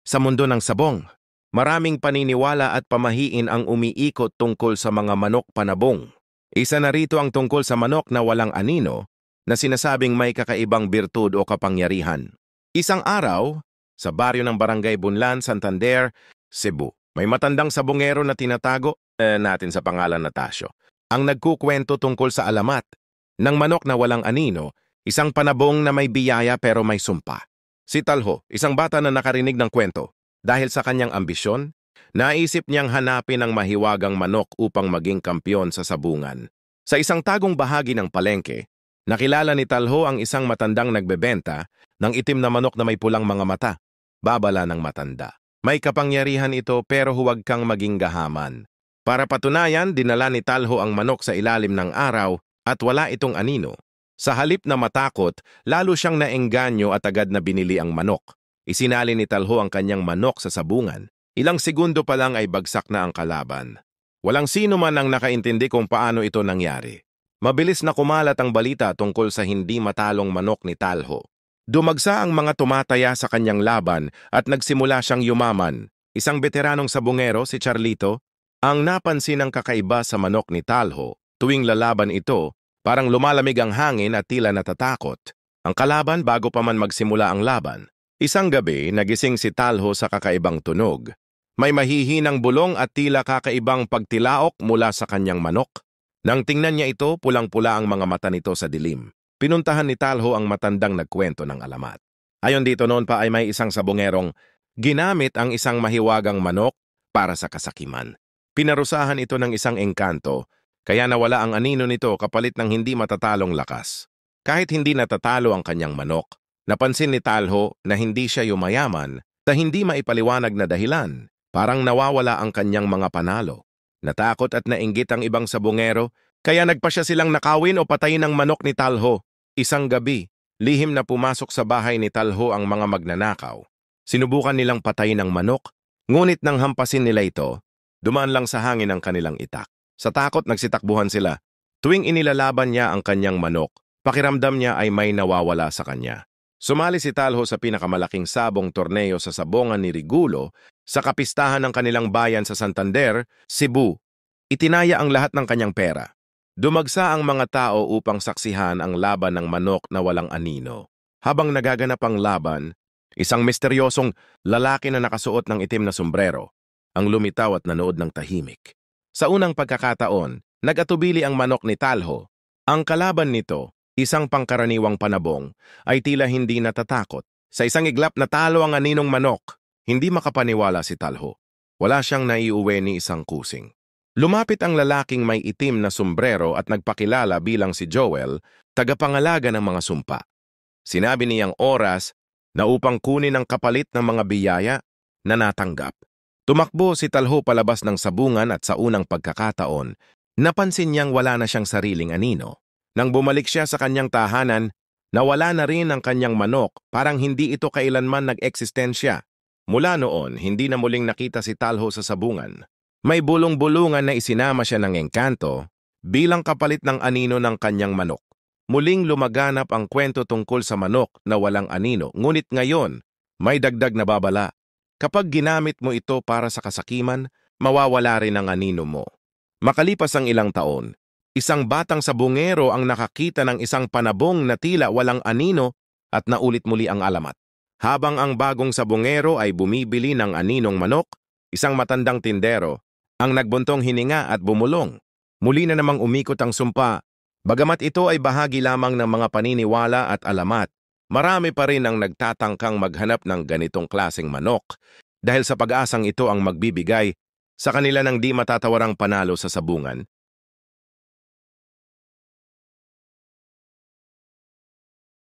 Sa mundo ng sabong, maraming paniniwala at pamahiin ang umiikot tungkol sa mga manok panabong. Isa na rito ang tungkol sa manok na walang anino na sinasabing may kakaibang birtud o kapangyarihan. Isang araw, sa baryo ng Barangay Bunlan, Santander, Cebu, may matandang sabongero na tinatago natin sa pangalan na Tasyo. Ang nagkukwento tungkol sa alamat ng manok na walang anino, isang panabong na may biyaya pero may sumpa. Si Talho, isang bata na nakarinig ng kwento, dahil sa kanyang ambisyon, naisip niyang hanapin ang mahiwagang manok upang maging kampyon sa sabungan. Sa isang tagong bahagi ng palengke, nakilala ni Talho ang isang matandang nagbebenta ng itim na manok na may pulang mga mata, babala ng matanda. May kapangyarihan ito pero huwag kang maging gahaman. Para patunayan, dinala ni Talho ang manok sa ilalim ng araw at wala itong anino. Sa halip na matakot, lalo siyang naengganyo at agad na binili ang manok. Isinali ni Talho ang kanyang manok sa sabungan. Ilang segundo pa lang ay bagsak na ang kalaban. Walang sino man ang nakaintindi kung paano ito nangyari. Mabilis na kumalat ang balita tungkol sa hindi matalong manok ni Talho. Dumagsa ang mga tumataya sa kanyang laban at nagsimula siyang yumaman. Isang veteranong sabungero, si Charlito, ang napansin ng kakaiba sa manok ni Talho. Tuwing lalaban ito, parang lumalamig ang hangin at tila natatakot. Ang kalaban bago pa man magsimula ang laban. Isang gabi, nagising si Talho sa kakaibang tunog. May mahihinang bulong at tila kakaibang pagtilaok mula sa kanyang manok. Nang tingnan niya ito, pulang-pula ang mga mata nito sa dilim. Pinuntahan ni Talho ang matandang nagkwento ng alamat. Ayon dito noon pa ay may isang sabongerong ginamit ang isang mahiwagang manok para sa kasakiman. Pinarusahan ito ng isang engkanto, kaya nawala ang anino nito kapalit ng hindi matatalong lakas. Kahit hindi natatalo ang kanyang manok, napansin ni Talho na hindi siya yumayaman sa hindi maipaliwanag na dahilan. Parang nawawala ang kanyang mga panalo. Natakot at nainggit ang ibang sabongero, kaya nagpa siya silang nakawin o patayin ang manok ni Talho. Isang gabi, lihim na pumasok sa bahay ni Talho ang mga magnanakaw. Sinubukan nilang patayin ang manok, ngunit nang hampasin nila ito, dumaan lang sa hangin ang kanilang itak. Sa takot, nagsitakbuhan sila. Tuwing inilalaban niya ang kanyang manok, pakiramdam niya ay may nawawala sa kanya. Sumali si Talho sa pinakamalaking sabong torneo sa sabongan ni Rigulo sa kapistahan ng kanilang bayan sa Santander, Cebu. Itinaya ang lahat ng kanyang pera. Dumagsa ang mga tao upang saksihan ang laban ng manok na walang anino. Habang nagaganap ang laban, isang misteryosong lalaki na nakasuot ng itim na sombrero ang lumitaw at nanood ng tahimik. Sa unang pagkakataon, nag-atubili ang manok ni Talho. Ang kalaban nito, isang pangkaraniwang panabong, ay tila hindi natatakot. Sa isang iglap na talo ang aninong manok, hindi makapaniwala si Talho. Wala siyang naiuwi ni isang kusing. Lumapit ang lalaking may itim na sombrero at nagpakilala bilang si Joel, tagapangalaga ng mga sumpa. Sinabi niyang oras na upang kunin ang kapalit ng mga biyaya na natanggap. Tumakbo si Talho palabas ng sabungan at sa unang pagkakataon, napansin niyang wala na siyang sariling anino. Nang bumalik siya sa kanyang tahanan, nawala na rin ang kanyang manok, parang hindi ito kailanman nag-eksistensya. Mula noon, hindi na muling nakita si Talho sa sabungan. May bulong-bulungan na isinama siya ng engkanto bilang kapalit ng anino ng kanyang manok. Muling lumaganap ang kwento tungkol sa manok na walang anino, ngunit ngayon, may dagdag na babala. Kapag ginamit mo ito para sa kasakiman, mawawala rin ang anino mo. Makalipas ang ilang taon, isang batang sabungero ang nakakita ng isang panabong na tila walang anino at naulit muli ang alamat. Habang ang bagong sabungero ay bumibili ng aninong manok, isang matandang tindero ang nagbuntong hininga at bumulong. Muli na namang umikot ang sumpa. Bagamat ito ay bahagi lamang ng mga paniniwala at alamat, marami pa rin ang nagtatangkang maghanap ng ganitong klaseng manok dahil sa pag-asang ito ang magbibigay sa kanila ng di matatawarang panalo sa sabungan.